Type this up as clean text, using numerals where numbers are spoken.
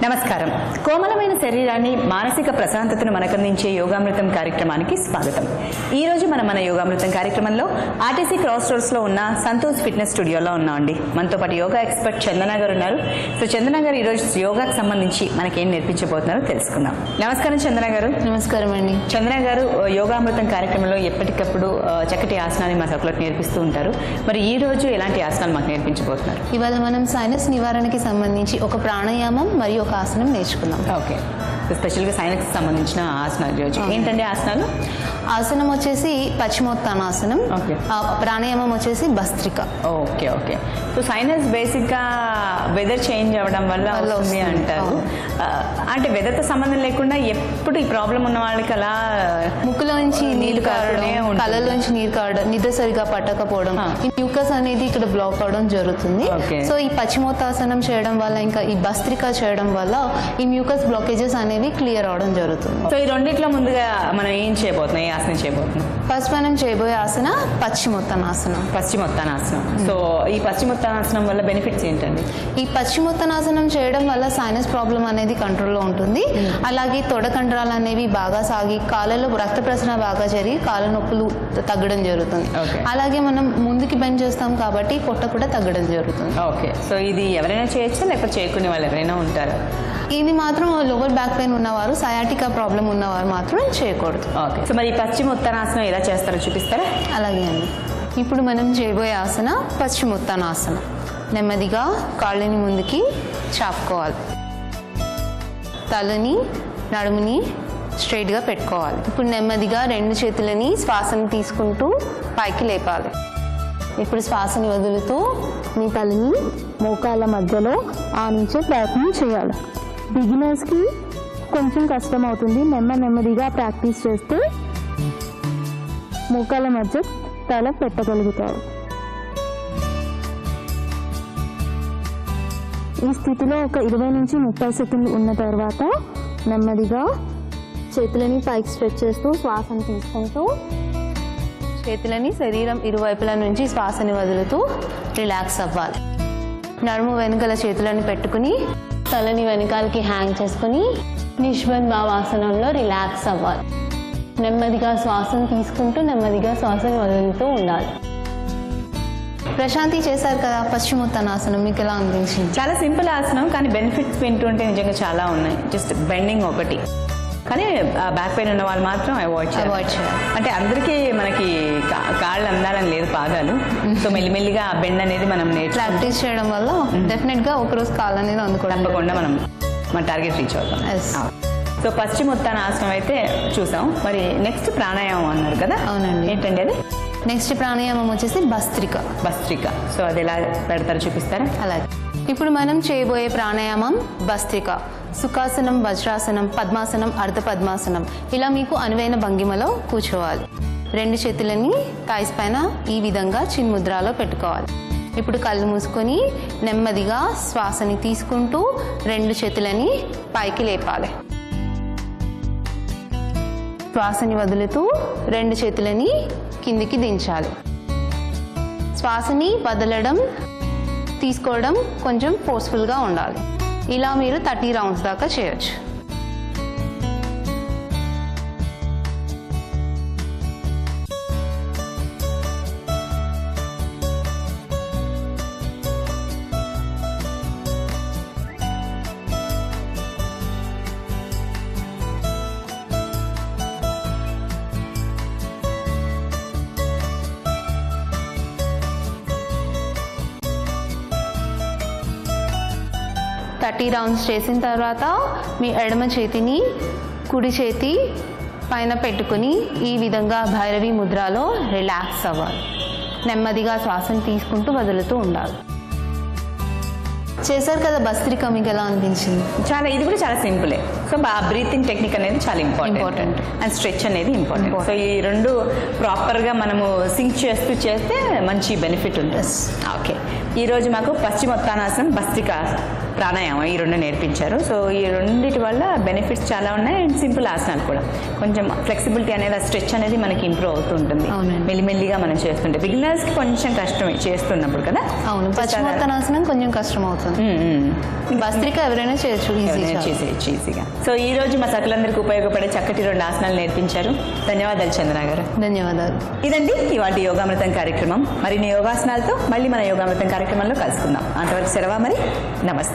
నమస్కారం. కోమలమైన శరీరాన్ని మానసిక ప్రశాంతతను మనకందించే యోగామృతం కార్యక్రమానికి స్వాగతం. ఈ రోజు మన యోగామృతం కార్యక్రమంలో ఆర్టీసీ క్రాస్ రోడ్స్ లో ఉన్న సంతోష్ ఫిట్నెస్ స్టూడియోలో ఉన్నామండి. మనతో పాటు యోగా ఎక్స్పర్ట్ చందన గారు ఉన్నారు. సో చందన గారు ఈ రోజు యోగాకు సంబంధించి మనకేం నేర్పించబోతున్నారో తెలుసుకుందాం. నమస్కారం చందన గారు. నమస్కారం అండి. చందన గారు యోగామృతం కార్యక్రమంలో ఎప్పటికప్పుడు చక్కటి ఆసనాన్ని మా సభ్యులకు నేర్పిస్తూ ఉంటారు. మరి ఈ రోజు ఎలాంటి ఆసనాలు మాకు నేర్పించబోతున్నారు? ఇవాళ మనం సైనస్ నివారణకి సంబంధించి ఒక ప్రాణాయామం మరియు ఒక ఆసనం నేర్చుకుందాం. ఓకే, స్పెషల్గా సైనస్కి సంబంధించిన ఆసనాలు రోజు ఏంటంటే ఆసనాలు? ఆసనం వచ్చేసి పశ్చిమోత్తానాసనం, ప్రాణాయామం వచ్చేసి bhastrika. Okay okay. So sinus బేసిక్గా వెదర్ చేంజ్ అవ్వడం వల్ల వస్తుంది అంటారు. అంటే వెదర్తో సంబంధం లేకుండా ఎప్పుడు ఈ ప్రాబ్లం ఉన్న వాళ్ళకి అలా ముక్కులోంచి నీళ్లు కారడం, కళ్ళలోంచి నీరు కారడం, నిద్ర సరిగా పట్టకపోవడం, ఈ మ్యూకస్ అనేది ఇక్కడ బ్లాక్ అవడం జరుగుతుంది. సో ఈ పశ్చిమోత్తాసనం చేయడం వల్ల ఇంకా ఈ భస్త్రిక చేయడం వల్ల ఈ మ్యూకస్ బ్లాకేజెస్ అనేవి క్లియర్ అవడం జరుగుతుంది. సో ఈ రెండిట్లో ముందుగా మనం ఏం చేయబోతున్నాం, ఏ ఆసనం చేయబోతున్నాం? ఫస్ట్ మనం చేయబోయే ఆసన పశ్చిమోత్తానాసనం. పశ్చిమోత్తానాసనం. సో ఈ పశ్చిమోత్తానాసనం వల్ల బెనిఫిట్స్ ఏంటండి? ఈ పశ్చిమోత్తానాసనం చేయడం వల్ల సైనస్ ప్రాబ్లం అనేది కంట్రోల్లో ఉంటుంది. అలాగే తొడ కండరాలు అనేవి బాగా సాగి కాళ్ళలో రక్త ప్రసరణ బాగా జరిగి కాళ్ళ నొప్పులు తగ్గడం జరుగుతుంది. అలాగే మనం ముందుకి బెండ్ చేస్తాం కాబట్టి పొట్ట కూడా తగ్గడం జరుగుతుంది. ఓకే. సో ఇది ఎవరైనా చేయొచ్చా లేకపోతే చేయకునే వాళ్ళు ఎవరైనా ఉంటారా? ఇది మాత్రం లోవర్ బ్యాక్ పెయిన్ ఉన్నవారు, సయాటికా ప్రాబ్లం ఉన్నవారు మాత్రం చేయకూడదు. ఓకే. సో మరి పశ్చిమోత్తానాసనం ఎలా చేస్తారో చూపిస్తారా? అలాగే అండి. ఇప్పుడు మనం చేయబోయే ఆసన పశ్చిమోత్తానాసనం. నెమ్మదిగా కాళ్ళని ముందుకి చాపుకోవాలి, తలని నడుముని స్ట్రైట్గా పెట్టుకోవాలి. ఇప్పుడు నెమ్మదిగా రెండు చేతులని శ్వాసను తీసుకుంటూ పైకి లేపాలి. ఇప్పుడు శ్వాసని వదులుతూ మీ తలని మోకాళ్ళ మధ్యలో ఆనించే ప్రయత్నం చేయాలి. బిగినర్స్కి కొంచెం కష్టం అవుతుంది. నెమ్మదిగా ప్రాక్టీస్ చేస్తే మోకాళ్ళ మధ్య తల పెట్టగలుగుతారు. ఈ స్థితిలో ఒక 20 నుంచి 30 సెకండ్లు ఉన్న తర్వాత నెమ్మదిగా చేతులని పైకి స్ట్రెచ్ చేస్తూ శ్వాసను తీసుకుంటూ చేతులని శరీరం ఇరువైపుల నుంచి శ్వాసని వదులుతూ రిలాక్స్ అవ్వాలి. నడుము వెనుకల చేతులను పెట్టుకుని తలని వెనకాలకి హ్యాంగ్ చేసుకుని నిష్బంధ్ భావాసనంలో రిలాక్స్ అవ్వాలి. నెమ్మదిగా శ్వాసను తీసుకుంటూ నెమ్మదిగా శ్వాసను వదులుతూ ఉండాలి. ప్రశాంతి చేశారు కదా పశ్చిమోత్తానాసనం, మీకు ఎలా అనిపించింది? చాలా సింపుల్ ఆసనం, కానీ బెనిఫిట్స్ వింటుంటే నిజంగా చాలా ఉన్నాయి. జస్ట్ బెండింగ్ ఒకటి, కానీ బ్యాక్ పెయిన్ ఉన్న వాళ్ళు మాత్రం అవాయిడ్ చేయాలి. అంటే అందరికీ మనకి కాళ్ళు అందాలని లేదు పాదాలు. సో మెల్లిమెల్లిగా ఆ బెండ్ అనేది మనం ప్రాక్టీస్ చేయడం వల్ల డెఫినెట్గా ఒకరోజు కాళ్ళు అనేది తప్పకుండా మనం మన టార్గెట్ రీచ్ అవుతాం. సో పశ్చిమోత్తానాసనం అయితే చూసాం. మరి నెక్స్ట్ ప్రాణాయామం అన్నారు కదా? అవునండి. ఏంటండి అది? నెక్స్ట్ ప్రాణాయామం వచ్చేసి భస్త్రిక. భస్త్రిక. సో అది ఎలా పెడతారో చూపిస్తారా? అలాగే. ఇప్పుడు మనం చేయబోయే ప్రాణాయామం భస్త్రిక. సుఖాసనం, వజ్రాసనం, పద్మాసనం, అర్ధ పద్మాసనం, ఇలా మీకు అనువైన భంగిమలో కూర్చోవాలి. రెండు చేతులని థైస్ పైన ఈ విధంగా చిన్ముద్రాలో పెట్టుకోవాలి. ఇప్పుడు కళ్ళు మూసుకొని నెమ్మదిగా శ్వాసని తీసుకుంటూ రెండు చేతులని పైకి లేపాలి. శ్వాసని వదులుతూ రెండు చేతులని కిందికి దించాలి. శ్వాసని వదలడం, తీసుకోవడం కొంచెం ఫోర్స్ఫుల్గా ఉండాలి. ఇలా మీరు 30 రౌండ్స్ దాకా చేయొచ్చు. రౌండ్స్ చేసిన తర్వాత మీ ఎడమ చేతిని కుడి చేతి పైన పెట్టుకుని ఈ విధంగా భైరవి ముద్రలో రిలాక్స్ అవ్వాలి. నెమ్మదిగా శ్వాసను తీసుకుంటూ వదులుతూ ఉండాలి. చేశారు కదా భస్త్రిక, మీకు ఎలా అనిపించింది? ఇది కూడా చాలా సింపులే. సో ఆ బ్రీతింగ్ టెక్నిక్ అనేది చాలా ఇంపార్టెంట్ అండ్ స్ట్రెచ్ అనేది ఇంపార్టెంట్. సో ఈ రెండు ప్రాపర్గా మనము సింక్ చేస్తే మంచి బెనిఫిట్ ఉంటుంది. ఓకే, ఈరోజు మాకు పశ్చిమోత్తానాసనం, భస్త్రికా ప్రాణాయామం ఈ రెండు నేర్పించారు. సో ఈ రెండింటి వల్ల బెనిఫిట్స్ చాలా ఉన్నాయి అండ్ సింపుల్ ఆసనాలు కూడా. కొంచెం ఫ్లెక్సిబిలిటీ అనేది, స్ట్రెచ్ అనేది మనకి ఇంప్రూవ్ అవుతూ ఉంటుంది మెల్లిమెల్లిగా మనం చేస్తుంటే. బిగినర్స్కి కొంచెం కష్టమే చేస్తున్నప్పుడు కదా. అవును, పశ్చిమోత్తానాసనం కొంచెం కష్టం అవుతుంది. భస్త్రిక ఎవరైనా చేయొచ్చు ఈజీగా. సో ఈ రోజు మా సకలందరికీ ఉపయోగపడే చక్కటి 2 ఆసనాలు నేర్పించారు. ధన్యవాదాలు చంద్ర గారు. ధన్యవాదాలు. ఇదండి ఇవాళ యోగామృతం కార్యక్రమం. మరిన్ని యోగాసనాలతో మళ్ళీ మన యోగామృతం కార్యక్రమంలో కలుసుకుందాం. అంతవరకు సెలవు మరి. నమస్తే.